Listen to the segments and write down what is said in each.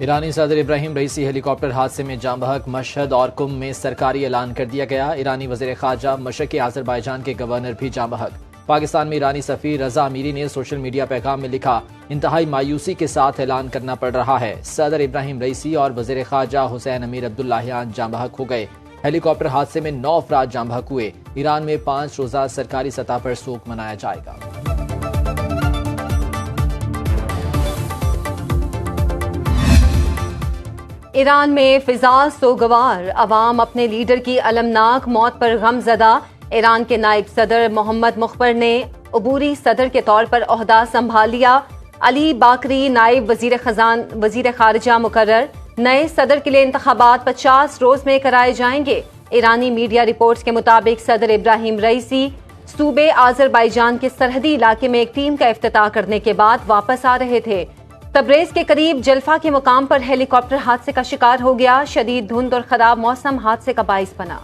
ईरानी सदर इब्राहिम रईसी हेलीकॉप्टर हादसे में जाम बहक। मशहद और कुम में सरकारी ऐलान कर दिया गया। ईरानी वज़ीर ख़ारजा मशरक़ी आज़रबाईजान के गवर्नर भी जाम बहक। पाकिस्तान में ईरानी सफ़ीर रज़ा अमीरी ने सोशल मीडिया पैगाम में लिखा, इंतहाई मायूसी के साथ ऐलान करना पड़ रहा है, सदर इब्राहिम रईसी और वज़ीर ख़ारजा हुसैन अमीर अब्दुल्लाहियान जाम बहक हो गए। हेलीकॉप्टर हादसे में 9 अफराद जाम बहक हुए। ईरान में 5 रोज़ा सरकारी सतह पर शोक मनाया जाएगा। ईरान में फिजा सोगवार, अवाम अपने लीडर की अलमनाक मौत पर गमज़दा। ईरान के नायब सदर मोहम्मद मुख्बर ने अबूरी सदर के तौर पर ओहदा संभाल लिया। अली बाकरी नायब वजीर खारजा मुकर्रर। नए सदर के लिए इंतखाबात 50 रोज में कराए जाएंगे। ईरानी मीडिया रिपोर्ट्स के मुताबिक सदर इब्राहिम रईसी सूबे आज़रबाईजान के सरहदी इलाके में एक टीम का इफ्तिताह करने के बाद वापस आ रहे थे। तब्रेज़ के करीब जल्फा के मुकाम पर हेलीकॉप्टर हादसे का शिकार हो गया। शदीद धुंध और खराब मौसम हादसे का बाइस बना।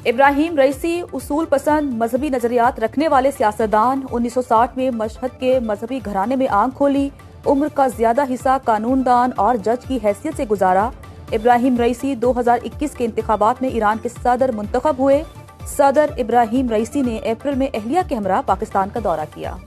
इब्राहिम रईसी उसूल पसंद मजहबी नजरियात रखने वाले सियासतदान। 1960 में मशहद के मजहबी घराने में आंख खोली। उम्र का ज्यादा हिस्सा कानूनदान और जज की हैसियत से गुजारा। इब्राहिम रईसी 2021 के इंतखाबात में ईरान के सदर मुंतखब हुए। सदर इब्राहिम रईसी ने अप्रैल में अहलिया के हमरा पाकिस्तान का दौरा किया।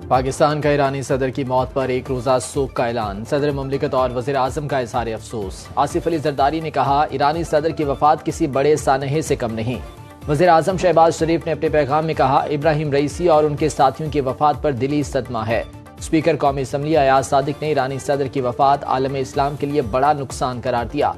पाकिस्तान का ईरानी सदर की मौत पर एक रोज़ा शोक का ऐलान। सदर मुमलिकत और वज़ीर आज़म का इज़हार अफसोस। आसिफ अली जरदारी ने कहा, ईरानी सदर की वफात किसी बड़े सानहे से कम नहीं। वज़ीर आज़म शहबाज शरीफ ने अपने पैगाम में कहा, इब्राहिम रईसी और उनके साथियों की वफात पर दिली सदमा है। स्पीकर कौमी असम्बली अयाज सादिक ने ईरानी सदर की वफात आलम इस्लाम के लिए बड़ा नुकसान करार दिया।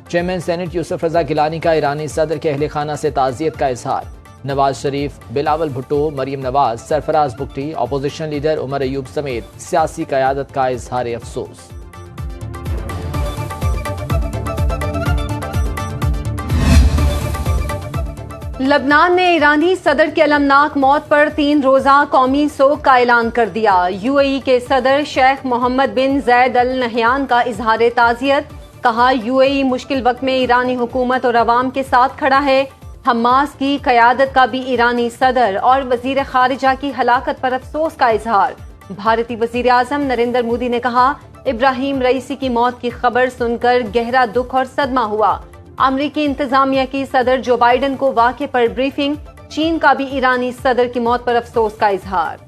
चेयरमैन सेनेट यूसुफ रजा गिलानी का ईरानी सदर के अहले खाना से ताज़ियत का इज़हार। नवाज शरीफ, बिलावल भुट्टो, मरियम नवाज, सरफराज बुगटी, अपोजिशन लीडर उमर अयूब समेत सियासी क़यादत का इज़हार अफसोस। लबनान ने ईरानी सदर की अलमनाक मौत पर 3 रोज़ा कौमी शोक का ऐलान कर दिया। यूएई के सदर शेख मोहम्मद बिन जैद अल नहयान का इज़हार ताज़ियत। कहा, यूएई मुश्किल वक्त में ईरानी हुकूमत और अवाम के साथ खड़ा है। हमास की क़यादत का भी ईरानी सदर और वज़ीर ख़ारिजा की हलाकत पर अफसोस का इजहार। भारतीय वज़ीर आज़म नरेंद्र मोदी ने कहा, इब्राहिम रईसी की मौत की खबर सुनकर गहरा दुख और सदमा हुआ। अमरीकी इंतजामिया की सदर जो बाइडन को वाक़े पर ब्रीफिंग। चीन का भी ईरानी सदर की मौत पर अफसोस का इजहार।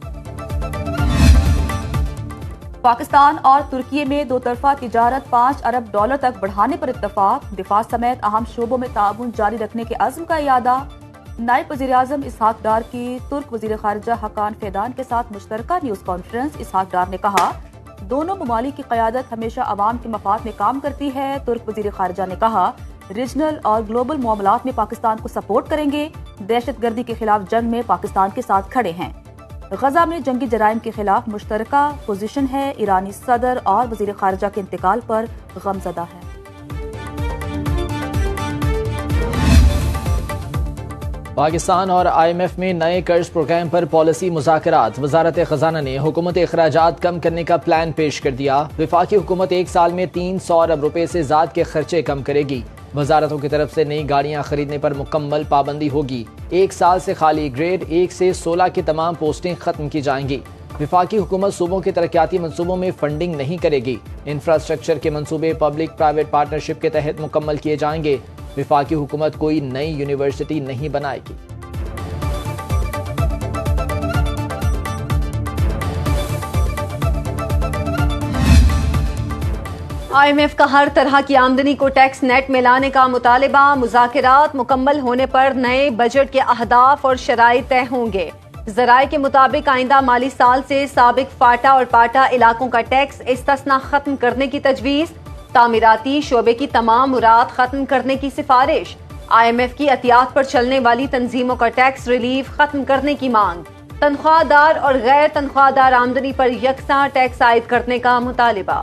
पाकिस्तान और तुर्की में दो तरफा तिजारत $5 अरब तक बढ़ाने पर इत्तफाक। दिफा समेत अहम शोबों में ताउन जारी रखने के अज़्म का इयादा। नायब वज़ीर आज़म इसहाक डार की तुर्क वज़ीर ख़ारिजा हकान फेदान के साथ मुश्तरका न्यूज़ कॉन्फ्रेंस। इसहाक डार ने कहा, दोनों ममालिक की क़यादत हमेशा अवाम के मफाद में काम करती है। तुर्क वज़ीर ख़ारिजा ने कहा, रीजनल और ग्लोबल मामलात में पाकिस्तान को सपोर्ट करेंगे। दहशतगर्दी के खिलाफ जंग में पाकिस्तान के साथ खड़े हैं। गजा में जंगी जराइम के खिलाफ मुश्तरका पोजीशन है। ईरानी सदर और वज़ीर ख़ारिजा के इंतकाल पर गमज़दा है। पाकिस्तान और IMF में नए कर्ज प्रोग्राम पर पॉलिसी मुज़ाकरात। वज़ारत ख़ज़ाना ने हुकूमत अखराजात कम करने का प्लान पेश कर दिया। वफाकी हुकूमत 1 साल में 300 अरब रुपए से ज़ात के खर्चे कम करेगी। वजारतों की तरफ से नई गाड़ियां खरीदने पर मुकम्मल पाबंदी होगी। 1 साल से खाली ग्रेड 1 से 16 की तमाम पोस्टें खत्म की जाएंगी। वफाकी हुकूमत सूबों के तरक्याती मंसूबों में फंडिंग नहीं करेगी। इंफ्रास्ट्रक्चर के मंसूबे पब्लिक प्राइवेट पार्टनरशिप के तहत मुकम्मल किए जाएंगे। वफाकी हुकूमत कोई नई यूनिवर्सिटी नहीं बनाएगी। IMF का हर तरह की आमदनी को टैक्स नेट में लाने का मुतालिबा। मुज़ाकरात मुकम्मल होने पर नए बजट के अहदाफ और शराइत तय होंगे। ज़राए के मुताबिक आइंदा माली साल से साबिक फाटा और पाटा इलाकों का टैक्स इस्तिस्ना खत्म करने की तजवीज़। तामीराती शोबे की तमाम मुराद खत्म करने की सिफारिश। IMF की एहतियात पर चलने वाली तंजीमों का टैक्स रिलीफ खत्म करने की मांग। तनख्वाहदार और गैर तनख्वाहदार आमदनी पर यकसा टैक्स आयद करने का मुतालिबा।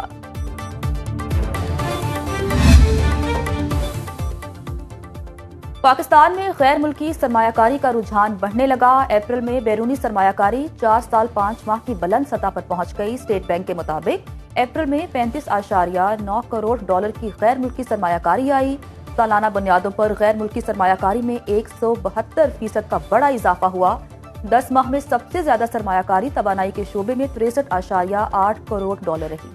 पाकिस्तान में गैर मुल्की सरमायाकारी का रुझान बढ़ने लगा। अप्रैल में बैरूनी सरमायाकारी 4 साल 5 माह की बुलंद सतह पर पहुंच गई। स्टेट बैंक के मुताबिक अप्रैल में $35.9 करोड़ की गैर मुल्की सरमायाकारी आई। सालाना बुनियादों पर गैर मुल्की सरमायाकारी में 172% का बड़ा इजाफा हुआ। 10 माह में सबसे ज्यादा सरमायाकारी तवानाई के शोबे में 63.8 करोड़ डॉलर रही।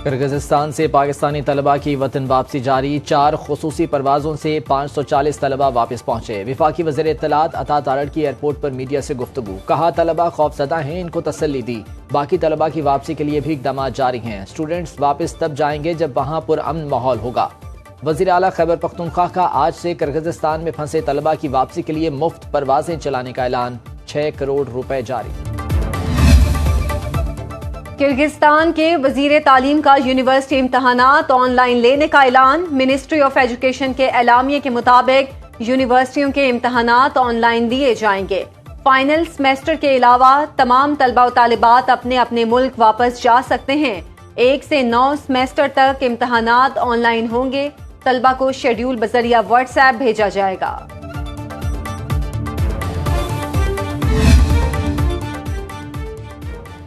किर्गिस्तान से पाकिस्तानी तलबा की वतन वापसी जारी। 4 खुसूसी परवाजों से 540 तलबा वापस पहुंचे। विफाकी वज़ीर इत्तलात अता तारड़की एयरपोर्ट पर मीडिया से गुफ्तगू, कहा तलबा खौफजदा हैं, इनको तसल्ली दी। बाकी तलबा की वापसी के लिए भी इक़दाम जारी हैं। स्टूडेंट्स वापस तब जाएंगे जब वहाँ पुरअमन माहौल होगा। वज़ीर आला खैबर पख्तूनख्वा का आज से किर्गिस्तान में फंसे तलबा की वापसी के लिए मुफ्त परवाजें चलाने का ऐलान। 6 करोड़ रुपए जारी। किर्गिस्तान के वजीर तालीम का यूनिवर्सिटी इम्तहानात ऑनलाइन लेने का ऐलान। मिनिस्ट्री ऑफ एजुकेशन के एलामिये के मुताबिक यूनिवर्सिटियों के इम्तहानात ऑनलाइन लिए जाएंगे। फाइनल सेमेस्टर के अलावा तमाम तलबा और तालिबात अपने अपने मुल्क वापस जा सकते हैं। 1 से 9 सेमेस्टर तक इम्तहानात ऑनलाइन होंगे। तलबा को शेड्यूल बजरिया व्हाट्सएप भेजा जाएगा।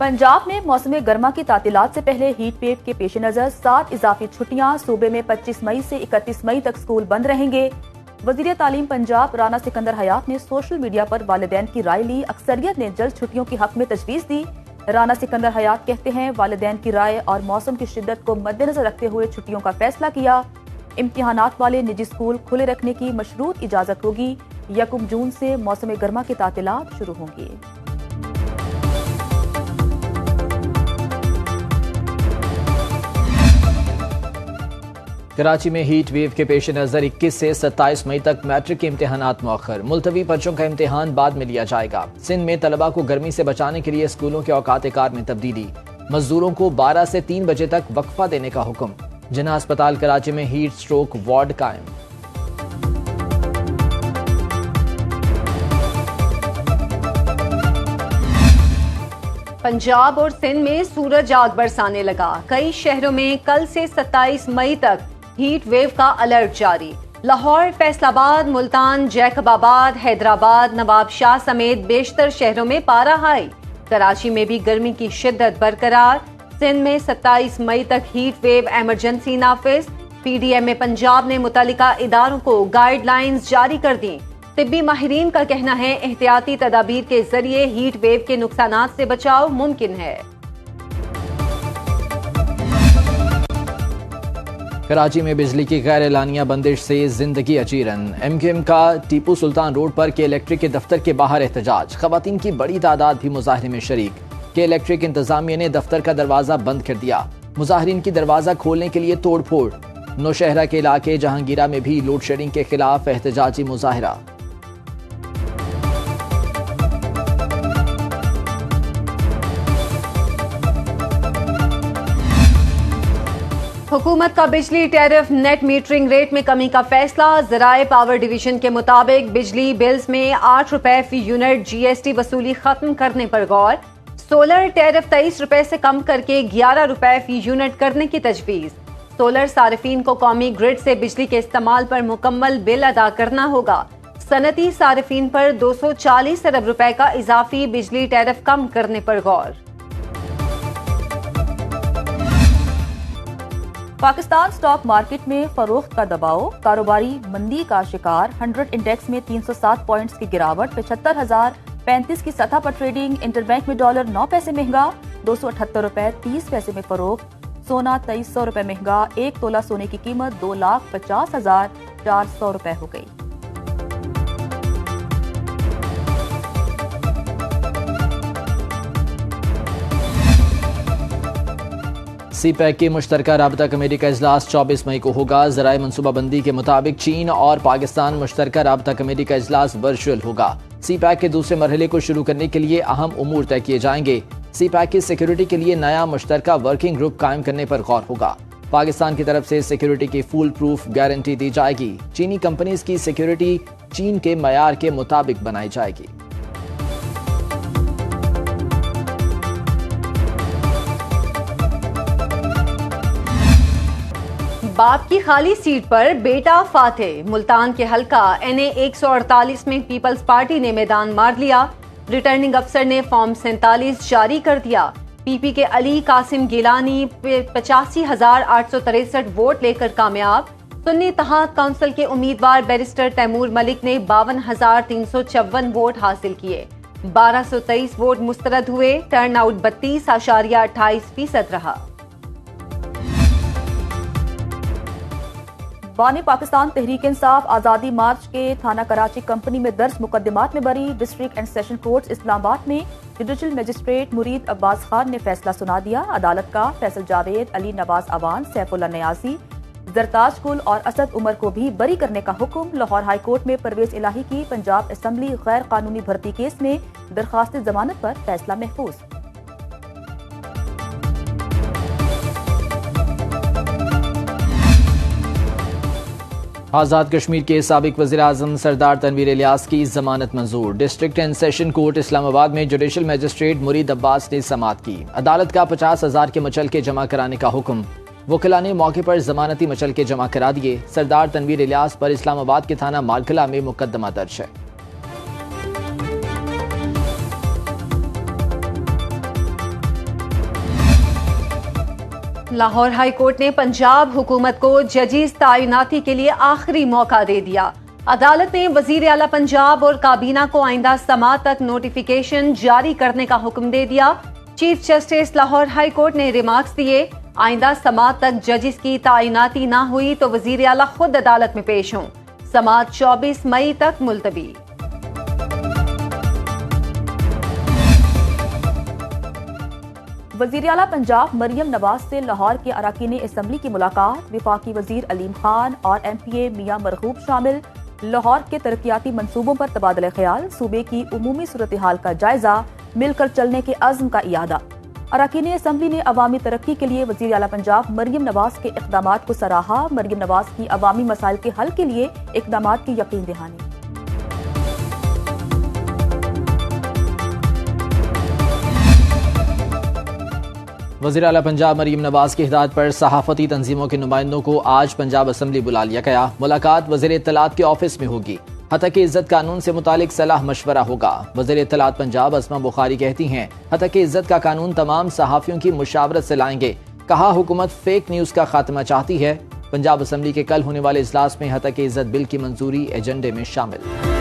पंजाब में मौसम गर्मा की तातीलात से पहले हीट वेव के पेश नजर 7 इजाफी छुट्टियां। सूबे में 25 मई से 31 मई तक स्कूल बंद रहेंगे। वजीर तालीम पंजाब राना सिकंदर हयात ने सोशल मीडिया पर वालिदैन की राय ली। अक्सरियत ने जल्द छुट्टियों की हक में तजवीज़ दी। राना सिकंदर हयात कहते हैं, वालिदैन की राय और मौसम की शिद्दत को मद्देनजर रखते हुए छुट्टियों का फैसला किया। इम्तिहानात वाले निजी स्कूल खुले रखने की मशरूत इजाजत होगी। 1 जून से मौसम गर्मा की तातीलात शुरू होंगी। कराची में हीट वेव के पेश नज़र 21 से 27 मई तक मैट्रिक के इम्तहानात मौखर। मुलतवी पर्चों का इम्तिहान बाद में लिया जाएगा। सिंध में तलबा को गर्मी से बचाने के लिए स्कूलों के औकात कार में तब्दीली। मजदूरों को 12 से 3 बजे तक वक्फा देने का हुक्म। जिन्ना अस्पताल कराची में हीट स्ट्रोक वार्ड कायम। पंजाब और सिंध में सूरज आग बरसाने लगा। कई शहरों में कल से 27 मई तक हीट वेव का अलर्ट जारी। लाहौर, फैसलाबाद, मुल्तान, जैकबाबाद, हैदराबाद, नवाब शाह समेत बेशतर शहरों में पारा हाई। कराची में भी गर्मी की शिद्दत बरकरार। सिंध में 27 मई तक हीट वेव एमरजेंसी नाफिज। पीडीएम पंजाब ने मुतल्लिका इदारों को गाइडलाइंस जारी कर दी। तिब्बी माहिरीन का कहना है, एहतियाती तदाबीर के जरिए हीट वेव के नुकसानात से बचाव मुमकिन है। कराची में बिजली की गैर एलानिया बंदिश से जिंदगी अचीरन। एमक्यूएम का टीपू सुल्तान रोड पर के इलेक्ट्रिक के दफ्तर के बाहर एहतजाज। खवातीन की बड़ी तादाद भी मुजाहरे में शरीक। के इलेक्ट्रिक इंतजामिया ने दफ्तर का दरवाजा बंद कर दिया। मुजाहरीन की दरवाजा खोलने के लिए तोड़ फोड़। नौशहरा के इलाके जहांगीरा में भी लोड शेडिंग के खिलाफ एहतजाजी मुजाहरा। हुकूमत का बिजली टैरिफ नेट मीटरिंग रेट में कमी का फैसला। ज़राए पावर डिवीजन के मुताबिक बिजली बिल्स में 8 रुपए फी यूनिट जीएसटी वसूली खत्म करने पर गौर। सोलर टैरिफ 23 रुपए से कम करके 11 रुपए फी यूनिट करने की तजवीज़। सोलर सारिफीन को कौमी ग्रिड से बिजली के इस्तेमाल पर मुकम्मल बिल अदा करना होगा। सनती सारिफीन पर 240 अरब रुपए का इजाफी बिजली टैरिफ कम करने पर गौर। पाकिस्तान स्टॉक मार्केट में फरोख्त का दबाव। कारोबारी मंदी का शिकार। 100 इंडेक्स में 307 पॉइंट्स की गिरावट। 75,035 की सतह पर ट्रेडिंग। इंटरबैंक में डॉलर 9 पैसे महंगा, 278 रुपए 30 पैसे में फरोख्त। सोना 2300 रुपए महंगा। 1 तोला सोने की कीमत 2,50,400 रुपए हो गई। सीपैक की मुश्तरका राबता कमेटी का इजलास 24 मई को होगा। ज़राए मनसूबाबंदी के मुताबिक चीन और पाकिस्तान मुश्तरका राबता कमेटी का इजलास वर्चुअल होगा। सीपैक के दूसरे मरहले को शुरू करने के लिए अहम उमूर तय किए जाएंगे। सीपैक की सिक्योरिटी के लिए नया मुश्तरका वर्किंग ग्रुप कायम करने पर गौर होगा। पाकिस्तान की तरफ से सिक्योरिटी की फुल प्रूफ गारंटी दी जाएगी। चीनी कंपनीज की सिक्योरिटी चीन के मयार के मुताबिक बनाई जाएगी। बाप की खाली सीट पर बेटा फातेह। मुल्तान के हलका NA 148 में पीपल्स पार्टी ने मैदान मार लिया। रिटर्निंग अफसर ने फॉर्म 47 जारी कर दिया। पीपी के अली कासिम गिलानी 85,863 वोट लेकर कामयाब। सुन्नी इत्तेहाद काउंसिल के उम्मीदवार बैरिस्टर तैमूर मलिक ने 52,354 वोट हासिल किए। 1223 वोट मुस्तरद हुए। टर्न आउट 32.28% रहा। बानी पाकिस्तान तहरीक इंसाफ आज़ादी मार्च के थाना कराची कंपनी में दर्ज मुकदमात में बरी district and session court Islamabad में जुडिशल मजिस्ट्रेट मुरीद अब्बास खान ने फैसला सुना दिया। अदालत का फैसल जावेद, अली नवाज अवान, सैफुल्ला न्यासी, जरताज कुल और असद उमर को भी बरी करने का हुक्म। लाहौर हाई कोर्ट में परवेज इलाही की पंजाब असम्बली गैर कानूनी भर्ती केस में दरखास्त जमानत पर फैसला महफूज। आज़ाद कश्मीर के साबिक वज़ीर-ए-आज़म सरदार तनवीर इलियास की जमानत मंजूर। District and session court Islamabad में जुडिशल मजिस्ट्रेट मुरीद अब्बास ने समाअत की। अदालत का 50,000 के मचलके जमा कराने का हुक्म। वकीला ने मौके पर जमानती मचलके जमा करा दिए। सरदार तनवीर इलियास पर इस्लामाबाद के थाना मालकला में मुकदमा दर्ज है। लाहौर हाई कोर्ट ने पंजाब हुकूमत को जजिस तैनाती के लिए आखिरी मौका दे दिया। अदालत ने वजीर आला पंजाब और काबीना को आइंदा समाअत तक नोटिफिकेशन जारी करने का हुक्म दे दिया। Chief justice Lahore high court ने रिमार्क्स दिए, आइंदा समाअत तक जजिस की तैनाती न हुई तो वजीर आला खुद अदालत में पेश हों। समाअत 24 मई तक मुलतवी। वजीर आला पंजाब मरियम नवाज से लाहौर के अरकान असम्बली की मुलाकात। विफाकी वजीर अलीम खान और MPA मियां मरगूब शामिल। लाहौर के तरक्याती मंसूबों पर तबादला ख्याल। सूबे की उमूमी सूरत हाल का जायजा। मिलकर चलने के अज़्म का इयादा। अरकान असम्बली ने अवामी तरक्की के लिए वजीर आला पंजाब मरियम नवाज के इक़दामात को सराहा। मरियम नवाज की अवामी मसाइल के हल के लिए इक़दामात की यकीन दहानी। वज़ीर आला पंजाब मरियम नवाज की हिदायत पर सहाफती तंजीमों के नुमाइंदों को आज पंजाब असम्बली बुला लिया गया। मुलाकात वज़ीर इत्तलात के ऑफिस में होगी। हतक इज्जत कानून से मुतालिक सलाह मशवरा होगा। वज़ीर इत्तलात पंजाब अस्मा बुखारी कहती हैं, हतक इज्जत का कानून तमाम सहाफ़ियों की मुशावरत से लाएंगे। कहा, हुकूमत फेक न्यूज़ का खात्मा चाहती है। पंजाब असम्बली के कल होने वाले इजलास में हतक इज्जत बिल की मंजूरी एजेंडे में शामिल।